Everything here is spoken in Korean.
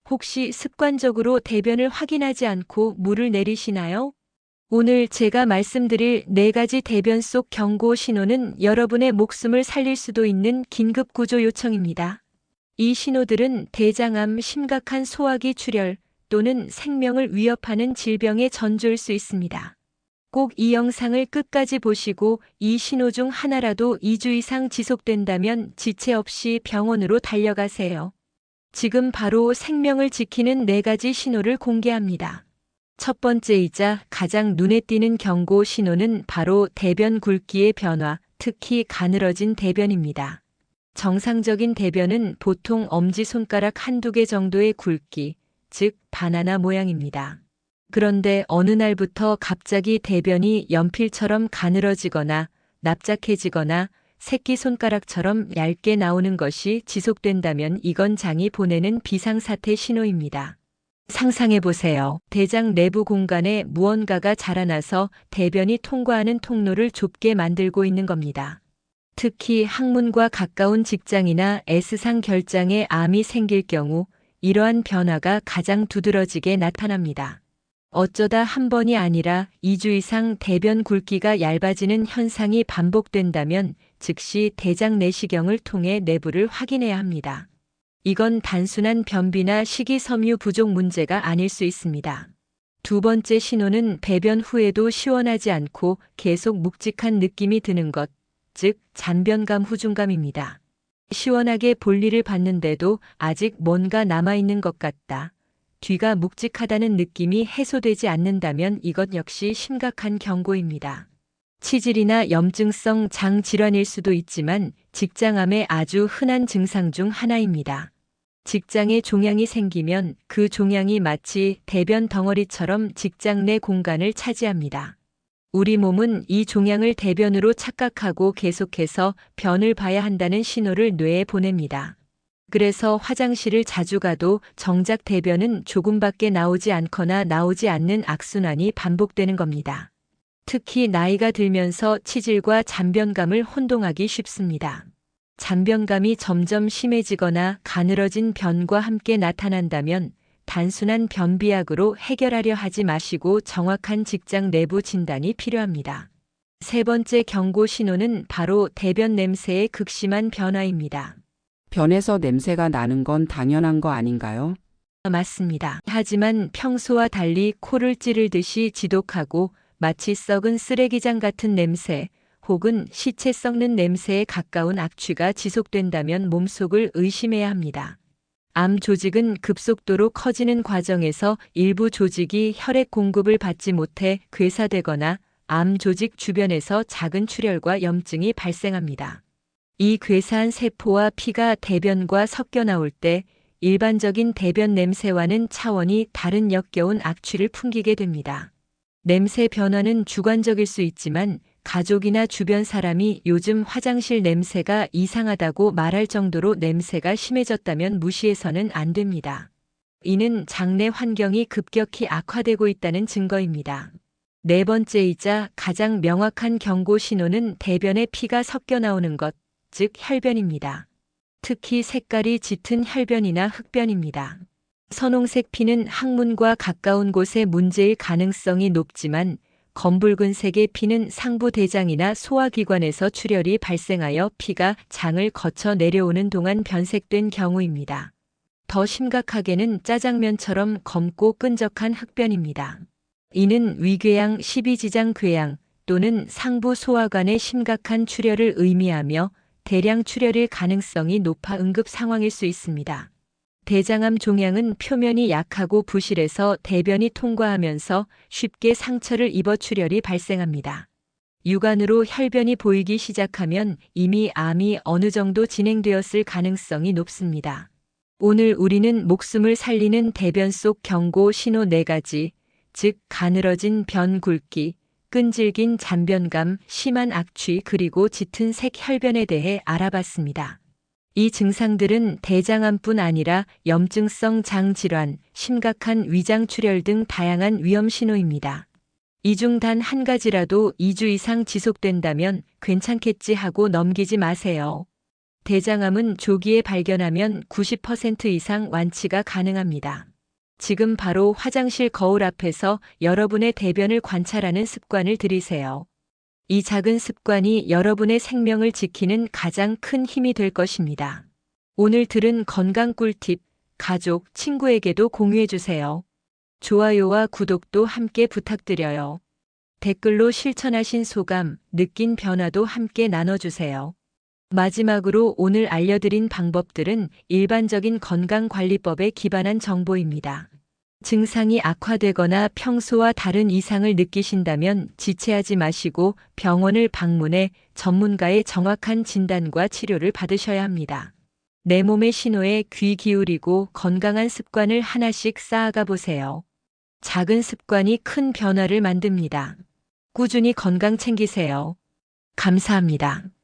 혹시 습관적으로 대변을 확인하지 않고 물을 내리시나요? 오늘 제가 말씀드릴 4가지 대변 속 경고 신호는 여러분의 목숨을 살릴 수도 있는 긴급 구조 요청입니다. 이 신호들은 대장암, 심각한 소화기 출혈 또는 생명을 위협하는 질병의 전조일 수 있습니다. 꼭 이 영상을 끝까지 보시고 이 신호 중 하나라도 2주 이상 지속된다면 지체 없이 병원으로 달려가세요. 지금 바로 생명을 지키는 4가지 신호를 공개합니다. 첫 번째이자 가장 눈에 띄는 경고 신호는 바로 대변 굵기의 변화, 특히 가늘어진 대변입니다. 정상적인 대변은 보통 엄지손가락 한두 개 정도의 굵기, 즉 바나나 모양입니다. 그런데 어느 날부터 갑자기 대변이 연필처럼 가늘어지거나 납작해지거나 새끼손가락처럼 얇게 나오는 것이 지속된다면 이건 장이 보내는 비상사태 신호입니다. 상상해보세요. 대장 내부 공간에 무언가가 자라나서 대변이 통과하는 통로를 좁게 만들고 있는 겁니다. 특히 항문과 가까운 직장이나 S상 결장에 암이 생길 경우 이러한 변화가 가장 두드러지게 나타납니다. 어쩌다 한 번이 아니라 2주 이상 대변 굵기가 얇아지는 현상이 반복된다면 즉시 대장 내시경을 통해 내부를 확인해야 합니다. 이건 단순한 변비나 식이섬유 부족 문제가 아닐 수 있습니다. 두 번째 신호는 배변 후에도 시원하지 않고 계속 묵직한 느낌이 드는 것, 즉 잔변감 후중감입니다. 시원하게 볼일을 봤는데도 아직 뭔가 남아있는 것 같다. 뒤가 묵직하다는 느낌이 해소되지 않는다면 이것 역시 심각한 경고입니다. 치질이나 염증성 장 질환일 수도 있지만 직장암의 아주 흔한 증상 중 하나입니다. 직장에 종양이 생기면 그 종양이 마치 대변 덩어리처럼 직장 내 공간을 차지합니다. 우리 몸은 이 종양을 대변으로 착각하고 계속해서 변을 봐야 한다는 신호를 뇌에 보냅니다. 그래서 화장실을 자주 가도 정작 대변은 조금밖에 나오지 않거나 나오지 않는 악순환이 반복되는 겁니다. 특히 나이가 들면서 치질과 잔변감을 혼동하기 쉽습니다. 잔변감이 점점 심해지거나 가늘어진 변과 함께 나타난다면 단순한 변비약으로 해결하려 하지 마시고 정확한 직장 내부 진단이 필요합니다. 세 번째 경고 신호는 바로 대변 냄새의 극심한 변화입니다. 변에서 냄새가 나는 건 당연한 거 아닌가요? 맞습니다. 하지만 평소와 달리 코를 찌르듯이 지독하고 마치 썩은 쓰레기장 같은 냄새 혹은 시체 썩는 냄새에 가까운 악취가 지속된다면 몸속을 의심해야 합니다. 암 조직은 급속도로 커지는 과정에서 일부 조직이 혈액 공급을 받지 못해 괴사되거나 암 조직 주변에서 작은 출혈과 염증이 발생합니다. 이 괴사한 세포와 피가 대변과 섞여 나올 때 일반적인 대변 냄새와는 차원이 다른 역겨운 악취를 풍기게 됩니다. 냄새 변화는 주관적일 수 있지만 가족이나 주변 사람이 요즘 화장실 냄새가 이상하다고 말할 정도로 냄새가 심해졌다면 무시해서는 안 됩니다. 이는 장내 환경이 급격히 악화되고 있다는 증거입니다. 네 번째이자 가장 명확한 경고 신호는 대변에 피가 섞여 나오는 것, 즉 혈변입니다. 특히 색깔이 짙은 혈변이나 흑변입니다. 선홍색 피는 항문과 가까운 곳에 문제일 가능성이 높지만 검붉은색의 피는 상부 대장이나 소화기관에서 출혈이 발생하여 피가 장을 거쳐 내려오는 동안 변색된 경우입니다. 더 심각하게는 짜장면처럼 검고 끈적한 흑변입니다. 이는 위궤양, 십이지장 궤양 또는 상부 소화관의 심각한 출혈을 의미하며 대량 출혈일 가능성이 높아 응급 상황일 수 있습니다. 대장암 종양은 표면이 약하고 부실해서 대변이 통과하면서 쉽게 상처를 입어 출혈이 발생합니다. 육안으로 혈변이 보이기 시작하면 이미 암이 어느 정도 진행되었을 가능성이 높습니다. 오늘 우리는 목숨을 살리는 대변 속 경고 신호 4가지, 즉 가늘어진 변 굵기, 끈질긴 잔변감, 심한 악취 그리고 짙은 색 혈변에 대해 알아봤습니다. 이 증상들은 대장암뿐 아니라 염증성 장질환, 심각한 위장출혈 등 다양한 위험 신호입니다. 이 중 단 한 가지라도 2주 이상 지속된다면 괜찮겠지 하고 넘기지 마세요. 대장암은 조기에 발견하면 90% 이상 완치가 가능합니다. 지금 바로 화장실 거울 앞에서 여러분의 대변을 관찰하는 습관을 들이세요. 이 작은 습관이 여러분의 생명을 지키는 가장 큰 힘이 될 것입니다. 오늘 들은 건강 꿀팁, 가족, 친구에게도 공유해 주세요. 좋아요와 구독도 함께 부탁드려요. 댓글로 실천하신 소감, 느낀 변화도 함께 나눠주세요. 마지막으로 오늘 알려드린 방법들은 일반적인 건강관리법에 기반한 정보입니다. 증상이 악화되거나 평소와 다른 이상을 느끼신다면 지체하지 마시고 병원을 방문해 전문가의 정확한 진단과 치료를 받으셔야 합니다. 내 몸의 신호에 귀 기울이고 건강한 습관을 하나씩 쌓아가 보세요. 작은 습관이 큰 변화를 만듭니다. 꾸준히 건강 챙기세요. 감사합니다.